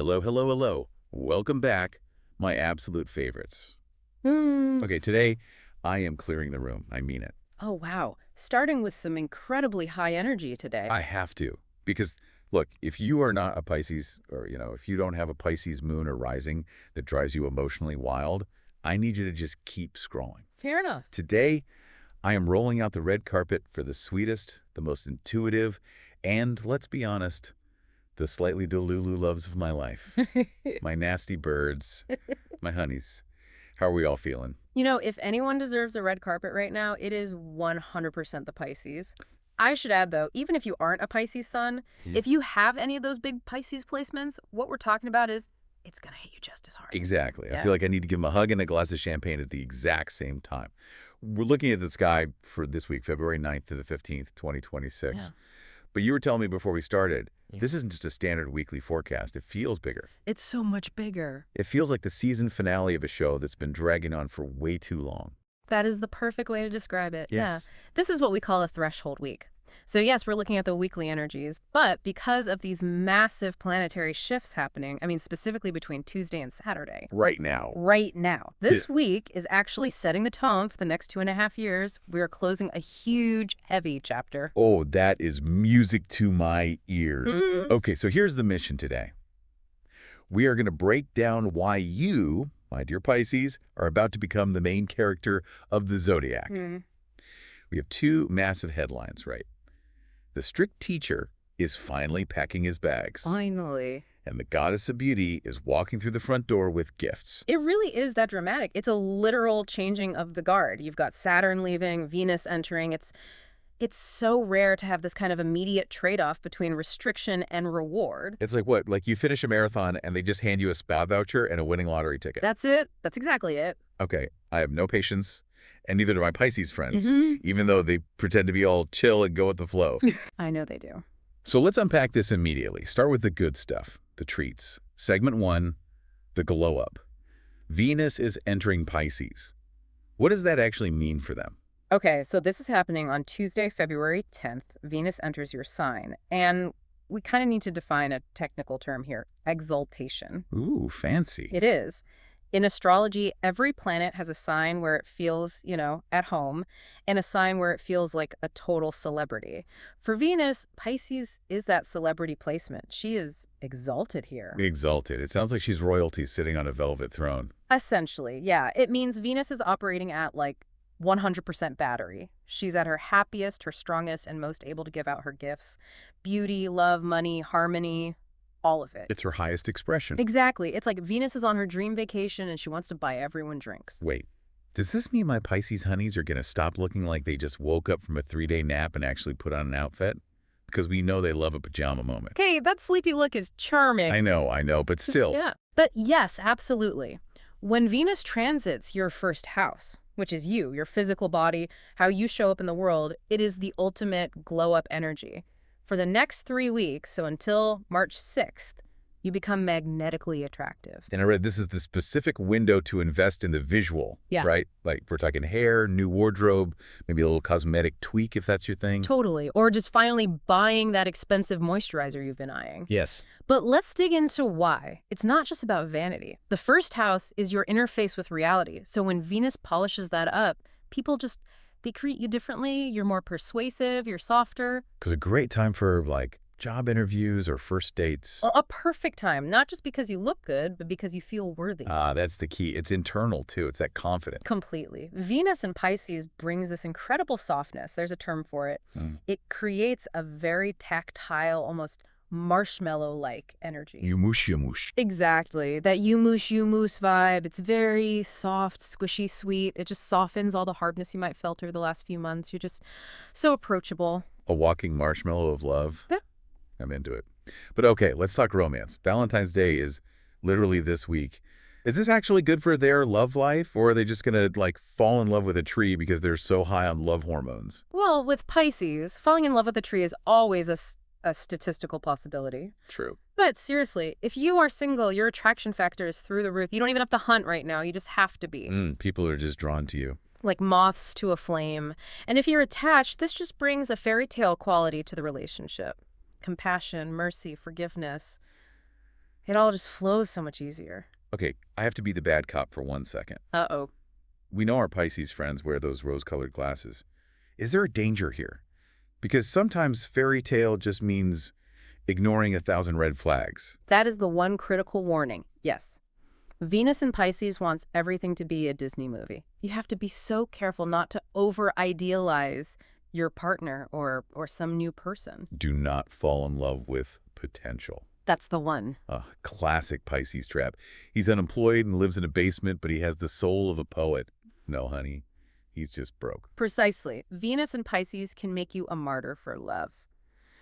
Hello, hello, hello. Welcome back, my absolute favorites. Hmm. Okay, today I am clearing the room. I mean it. Oh, wow. Starting with some incredibly high energy today. I have to. Because, look, if you are not a Pisces, or, if you don't have a Pisces moon or rising that drives you emotionally wild, I need you to just keep scrolling. Fair enough. Today, I am rolling out the red carpet for the sweetest, the most intuitive, and, let's be honest, the slightly delulu loves of my life. My nasty birds, my honeys. How are we all feeling? You know, if anyone deserves a red carpet right now, it is 100% the Pisces. I should add, though, even if you aren't a Pisces sun, if you have any of those big Pisces placements, what we're talking about is it's going to hit you just as hard. Exactly. Yeah. I feel like I need to give him a hug and a glass of champagne at the exact same time. We're looking at the sky for this week, February 9th to the 15th, 2026. Yeah. But you were telling me before we started, this isn't just a standard weekly forecast. It feels bigger. It's so much bigger. It feels like the season finale of a show that's been dragging on for way too long. That is the perfect way to describe it. Yeah. Yes. This is what we call a threshold week. So yes, we're looking at the weekly energies, but because of these massive planetary shifts happening, I mean, specifically between Tuesday and Saturday. Right now. This week is actually setting the tone for the next 2.5 years. We are closing a huge, heavy chapter. Oh, that is music to my ears. Okay, so here's the mission today. We are going to break down why you, my dear Pisces, are about to become the main character of the Zodiac. We have two massive headlines, right? The strict teacher is finally packing his bags. Finally. And the goddess of beauty is walking through the front door with gifts. It really is that dramatic. It's a literal changing of the guard. You've got Saturn leaving, Venus entering. It's so rare to have this kind of immediate trade-off between restriction and reward. It's like what? Like you finish a marathon and they just hand you a spa voucher and a winning lottery ticket. That's it. That's exactly it. Okay, I have no patience, and neither do my Pisces friends, even though they pretend to be all chill and go with the flow. I know they do. So let's unpack this immediately. Start with the good stuff, the treats. Segment 1, the glow up. Venus is entering Pisces. What does that actually mean for them? Okay, so this is happening on Tuesday, February 10th. Venus enters your sign. And we kind of need to define a technical term here, exaltation. Ooh, fancy. It is. In astrology, every planet has a sign where it feels, at home, and a sign where it feels like a total celebrity. For Venus, Pisces is that celebrity placement. She is exalted here. Exalted. It sounds like she's royalty sitting on a velvet throne. Essentially, yeah. It means Venus is operating at, 100% battery. She's at her happiest, her strongest, and most able to give out her gifts. Beauty, love, money, harmony, all of it. It's her highest expression. Exactly. It's like Venus is on her dream vacation and she wants to buy everyone drinks. Wait, does this mean my Pisces honeys are going to stop looking like they just woke up from a 3-day nap and actually put on an outfit? Because we know they love a pajama moment. Okay, that sleepy look is charming. I know, but still. Yeah. But yes, absolutely. When Venus transits your first house, which is you, your physical body, how you show up in the world, it is the ultimate glow-up energy. For the next 3 weeks, so until March 6th, you become magnetically attractive. And I read this is the specific window to invest in the visual, right? Like we're talking hair, new wardrobe, maybe a little cosmetic tweak if that's your thing. Totally. Or just finally buying that expensive moisturizer you've been eyeing. Yes. But let's dig into why. It's not just about vanity. The first house is your interface with reality. So when Venus polishes that up, people they treat you differently. You're more persuasive. You're softer. Because a great time for job interviews or first dates. A perfect time, not just because you look good, but because you feel worthy. That's the key. It's internal, too. It's that confidence. Completely. Venus in Pisces brings this incredible softness. There's a term for it. It creates a very tactile, almost marshmallow-like energy. Yumush. Exactly. That yumush vibe. It's very soft, squishy, sweet. It just softens all the hardness you might felt over the last few months. You're just so approachable. A walking marshmallow of love. Yeah. I'm into it. But okay, let's talk romance. Valentine's Day is literally this week. Is this actually good for their love life, or are they just going to fall in love with a tree because they're so high on love hormones? Well, with Pisces, falling in love with a tree is always a statistical possibility. True. But seriously, if you are single, your attraction factor is through the roof. You don't even have to hunt right now. You just have to be. People are just drawn to you. Like moths to a flame. And if you're attached, this just brings a fairy tale quality to the relationship. Compassion, mercy, forgiveness. It all just flows so much easier. Okay, I have to be the bad cop for 1 second. Uh-oh. We know our Pisces friends wear those rose-colored glasses. Is there a danger here? Because sometimes fairy tale just means ignoring 1,000 red flags. That is the one critical warning. Yes. Venus in Pisces wants everything to be a Disney movie. You have to be so careful not to over-idealize your partner or some new person. Do not fall in love with potential. That's the one. A classic Pisces trap. He's unemployed and lives in a basement, but he has the soul of a poet. No, honey, he's just broke. Precisely. Venus in Pisces can make you a martyr for love.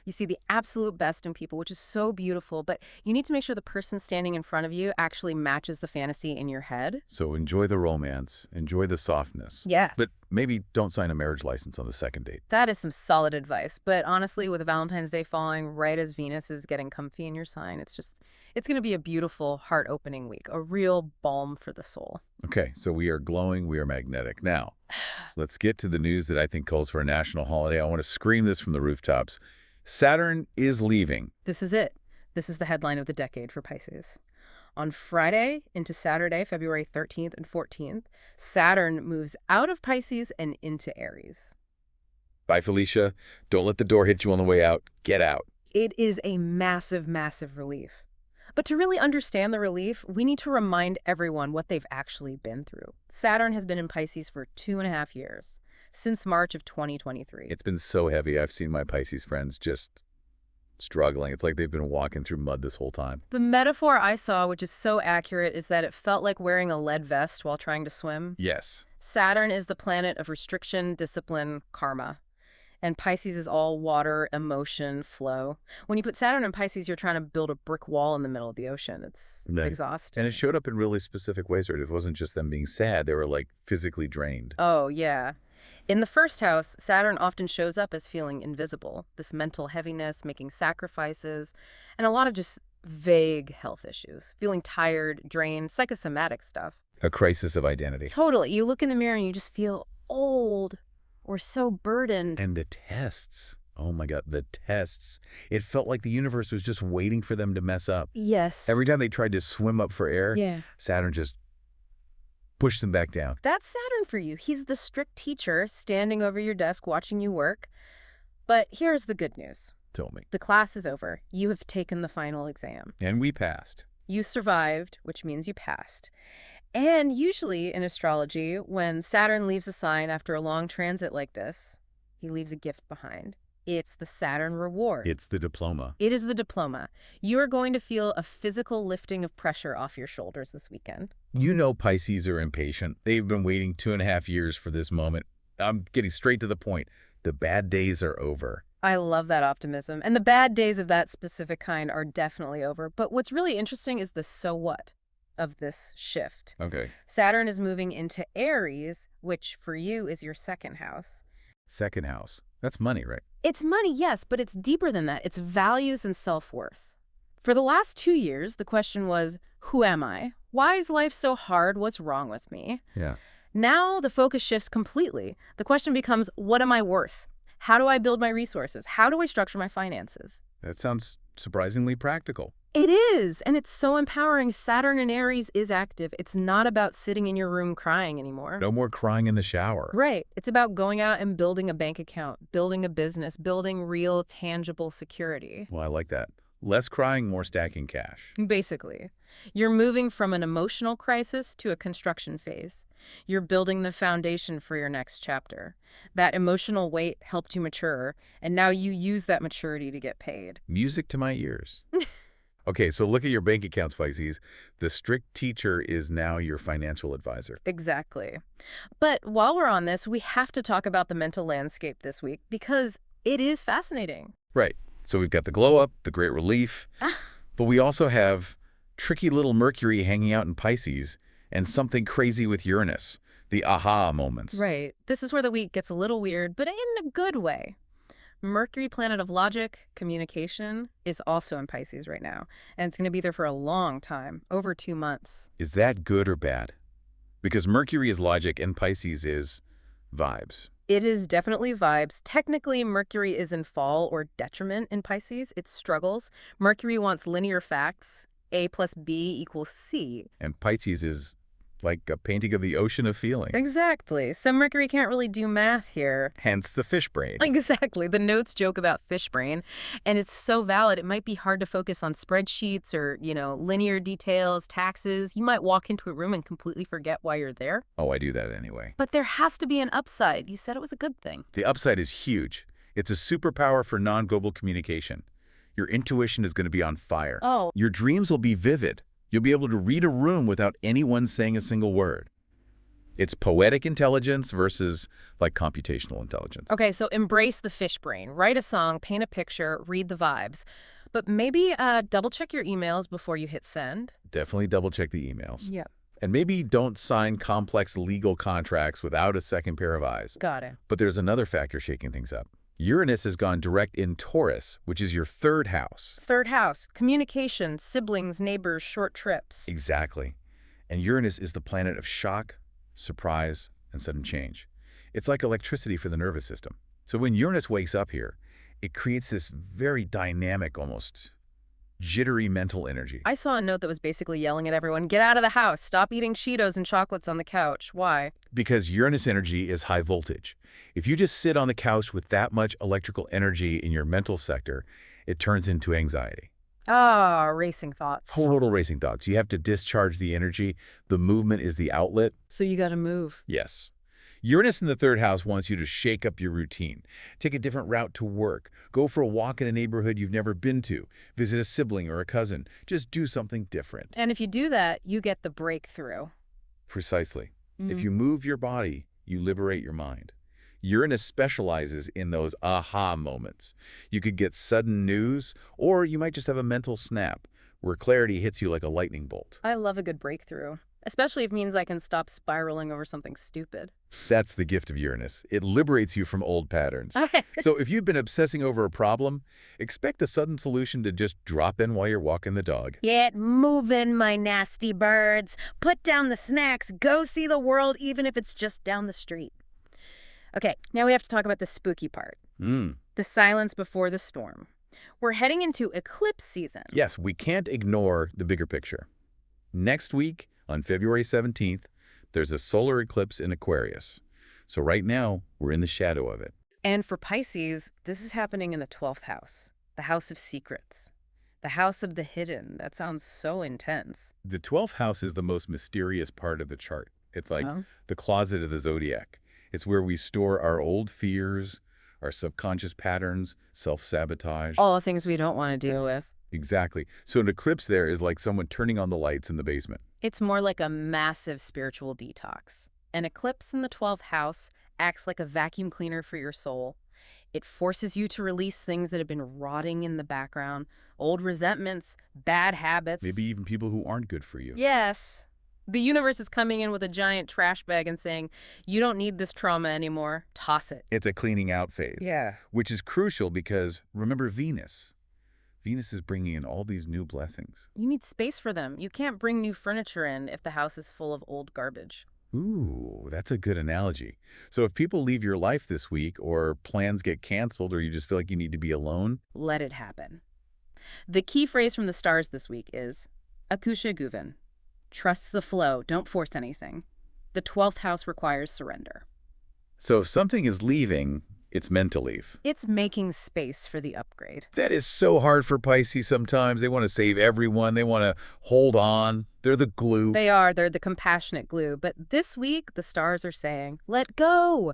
You see the absolute best in people, which is so beautiful, but you need to make sure the person standing in front of you actually matches the fantasy in your head. So enjoy the romance, enjoy the softness. Yes. But maybe don't sign a marriage license on the second date. That is some solid advice. But honestly, with Valentine's Day falling right as Venus is getting comfy in your sign, it's going to be a beautiful, heart-opening week, a real balm for the soul. Okay, so we are glowing, we are magnetic. Now, let's get to the news that I think calls for a national holiday. I want to scream this from the rooftops. Saturn is leaving. This is it. This is the headline of the decade for Pisces. On Friday into Saturday, February 13th and 14th, Saturn moves out of Pisces and into Aries. Bye, Felicia. Don't let the door hit you on the way out. Get out. It is a massive, massive relief. But to really understand the relief, we need to remind everyone what they've actually been through. Saturn has been in Pisces for 2.5 years, since March of 2023. It's been so heavy. I've seen my Pisces friends just struggling. It's like they've been walking through mud this whole time. The metaphor I saw, which is so accurate, is that it felt like wearing a lead vest while trying to swim. Yes. Saturn is the planet of restriction, discipline, karma. And Pisces is all water, emotion, flow. When you put Saturn in Pisces, you're trying to build a brick wall in the middle of the ocean. It's exhausting. And it showed up in really specific ways, right? It wasn't just them being sad. They were like physically drained. Oh, yeah. In the first house, Saturn often shows up as feeling invisible, this mental heaviness, making sacrifices, and a lot of just vague health issues, feeling tired, drained, psychosomatic stuff. A crisis of identity. Totally. You look in the mirror and you just feel old or so burdened. And the tests. Oh my God, the tests. It felt like the universe was just waiting for them to mess up. Yes. Every time they tried to swim up for air, yeah. Saturn just pushed them back down. That's Saturn for you. He's the strict teacher standing over your desk watching you work. But here's the good news. Tell me. The class is over. You have taken the final exam. And we passed. You survived, which means you passed. And usually in astrology, when Saturn leaves a sign after a long transit like this, he leaves a gift behind. It's the Saturn reward. It's the diploma. It is the diploma. You are going to feel a physical lifting of pressure off your shoulders this weekend. You know Pisces are impatient. They've been waiting 2.5 years for this moment. I'm getting straight to the point. The bad days are over. I love that optimism. And the bad days of that specific kind are definitely over. But what's really interesting is the so what of this shift. Okay. Saturn is moving into Aries, which for you is your second house. Second house. That's money, right? It's money, yes, but it's deeper than that. It's values and self-worth. For the last 2 years, the question was, who am I? Why is life so hard? What's wrong with me? Yeah. Now the focus shifts completely. The question becomes, what am I worth? How do I build my resources? How do I structure my finances? That sounds surprisingly practical. It is, and it's so empowering. Saturn in Aries is active. It's not about sitting in your room crying anymore. No more crying in the shower. Right. It's about going out and building a bank account, building a business, building real, tangible security. Well, I like that. Less crying, more stacking cash. Basically. You're moving from an emotional crisis to a construction phase. You're building the foundation for your next chapter. That emotional weight helped you mature, and now you use that maturity to get paid. Music to my ears. Okay, so look at your bank accounts, Pisces. The strict teacher is now your financial advisor. Exactly. But while we're on this, we have to talk about the mental landscape this week because it is fascinating. Right. So we've got the glow up, the great relief, but we also have tricky little Mercury hanging out in Pisces and something crazy with Uranus, the aha moments. Right. This is where the week gets a little weird, but in a good way. Mercury, planet of logic, communication, is also in Pisces right now, and it's going to be there for a long time, over 2 months. Is that good or bad? Because Mercury is logic and Pisces is vibes. It is definitely vibes. Technically, Mercury is in fall or detriment in Pisces. It struggles. Mercury wants linear facts. A plus B equals C. And Pisces is like a painting of the ocean of feelings. Exactly. So Mercury can't really do math here. Hence the fish brain. Exactly. The notes joke about fish brain, and it's so valid. It might be hard to focus on spreadsheets or, linear details, taxes. You might walk into a room and completely forget why you're there. Oh, I do that anyway. But there has to be an upside. You said it was a good thing. The upside is huge. It's a superpower for non-global communication. Your intuition is going to be on fire. Oh. Your dreams will be vivid. You'll be able to read a room without anyone saying a single word. It's poetic intelligence versus computational intelligence. Okay, so embrace the fish brain. Write a song, paint a picture, read the vibes. But maybe double check your emails before you hit send. Definitely double check the emails. Yeah. And maybe don't sign complex legal contracts without a second pair of eyes. Got it. But there's another factor shaking things up. Uranus has gone direct in Taurus, which is your third house. Third house, communication, siblings, neighbors, short trips. Exactly. And Uranus is the planet of shock, surprise, and sudden change. It's like electricity for the nervous system. So when Uranus wakes up here, it creates this very dynamic, almost jittery mental energy. I saw a note that was basically yelling at everyone, get out of the house, stop eating Cheetos and chocolates on the couch. Why? Because Uranus energy is high voltage. If you just sit on the couch with that much electrical energy in your mental sector, it turns into anxiety. Racing thoughts. Total racing thoughts. You have to discharge the energy. The movement is the outlet. So you gotta move. Yes. Uranus in the third house wants you to shake up your routine. Take a different route to work. Go for a walk in a neighborhood you've never been to. Visit a sibling or a cousin. Just do something different. And if you do that, you get the breakthrough. Precisely. If you move your body, you liberate your mind. Uranus specializes in those aha moments. You could get sudden news, or you might just have a mental snap where clarity hits you like a lightning bolt. I love a good breakthrough, especially if it means I can stop spiraling over something stupid. That's the gift of Uranus. It liberates you from old patterns. So if you've been obsessing over a problem, expect a sudden solution to just drop in while you're walking the dog. Get moving, my nasty birds. Put down the snacks. Go see the world, even if it's just down the street. Okay, now we have to talk about the spooky part. The silence before the storm. We're heading into eclipse season. Yes, we can't ignore the bigger picture. Next week, on February 17th, there's a solar eclipse in Aquarius. So right now, we're in the shadow of it. And for Pisces, this is happening in the 12th house, the house of secrets, the house of the hidden. That sounds so intense. The 12th house is the most mysterious part of the chart. It's like the closet of the Zodiac. It's where we store our old fears, our subconscious patterns, self-sabotage. All the things we don't want to deal with. Exactly. So an eclipse there is like someone turning on the lights in the basement. It's more like a massive spiritual detox. An eclipse in the 12th house acts like a vacuum cleaner for your soul. It forces you to release things that have been rotting in the background, old resentments, bad habits. Maybe even people who aren't good for you. Yes. The universe is coming in with a giant trash bag and saying, you don't need this trauma anymore. Toss it. It's a cleaning out phase. Yeah. Which is crucial because, remember Venus. Venus is bringing in all these new blessings. You need space for them. You can't bring new furniture in if the house is full of old garbage. Ooh, that's a good analogy. So if people leave your life this week, or plans get canceled, or you just feel like you need to be alone, let it happen. The key phrase from the stars this week is Akusha Guven. Trust the flow. Don't force anything. The 12th house requires surrender. So if something is leaving, it's meant to leave. It's making space for the upgrade. That is so hard for Pisces sometimes. They want to save everyone. They want to hold on. They're the glue. They are. They're the compassionate glue. But this week, the stars are saying, let go.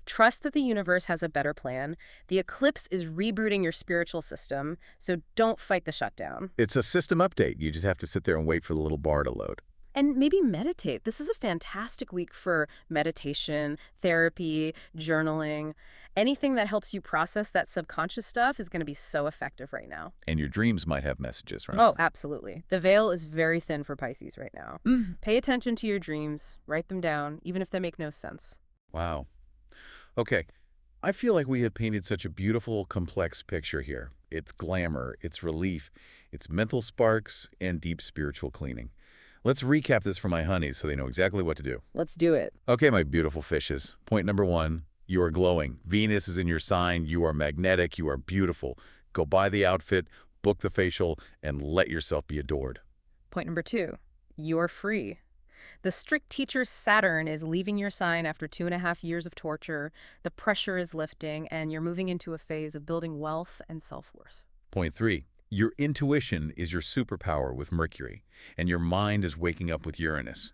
Trust that the universe has a better plan. The eclipse is rebooting your spiritual system, so don't fight the shutdown. It's a system update. You just have to sit there and wait for the little bar to load. And maybe meditate. This is a fantastic week for meditation, therapy, journaling. Anything that helps you process that subconscious stuff is going to be so effective right now. And your dreams might have messages, right? Oh, absolutely. The veil is very thin for Pisces right now. Pay attention to your dreams. Write them down, even if they make no sense. Wow. Okay. I feel like we have painted such a beautiful, complex picture here. It's glamour, it's relief, it's mental sparks, and deep spiritual cleaning. Let's recap this for my honeys so they know exactly what to do. Let's do it. Okay, my beautiful fishes. Point number 1, you are glowing. Venus is in your sign. You are magnetic. You are beautiful. Go buy the outfit, book the facial, and let yourself be adored. Point number 2, you're free. The strict teacher Saturn is leaving your sign after 2.5 years of torture. The pressure is lifting, and you're moving into a phase of building wealth and self-worth. Point 3, your intuition is your superpower with Mercury, and your mind is waking up with Uranus.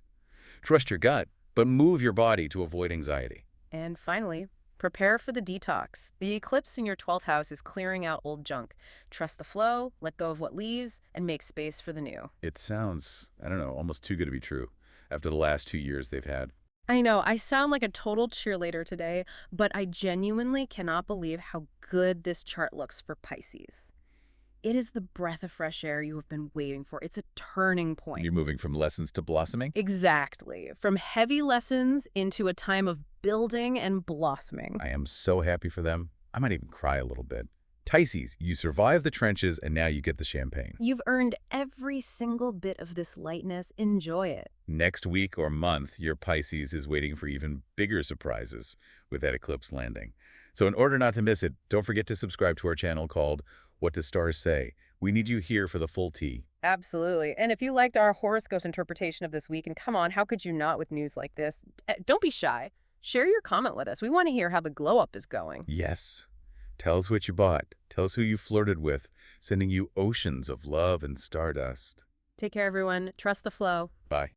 Trust your gut, but move your body to avoid anxiety. And finally, prepare for the detox. The eclipse in your 12th house is clearing out old junk. Trust the flow, let go of what leaves, and make space for the new. It sounds, I don't know, almost too good to be true after the last 2 years they've had. I know, I sound like a total cheerleader today, but I genuinely cannot believe how good this chart looks for Pisces. It is the breath of fresh air you have been waiting for. It's a turning point. You're moving from lessons to blossoming? Exactly. From heavy lessons into a time of building and blossoming. I am so happy for them. I might even cry a little bit. Pisces, you survived the trenches and now you get the champagne. You've earned every single bit of this lightness. Enjoy it. Next week or month, your Pisces is waiting for even bigger surprises with that eclipse landing. So in order not to miss it, don't forget to subscribe to our channel called What Does Stars Say? We need you here for the full tea. Absolutely. And if you liked our horoscope interpretation of this week, and come on, how could you not with news like this? Don't be shy. Share your comment with us. We want to hear how the glow up is going. Yes. Tell us what you bought. Tell us who you flirted with, sending you oceans of love and stardust. Take care, everyone. Trust the flow. Bye.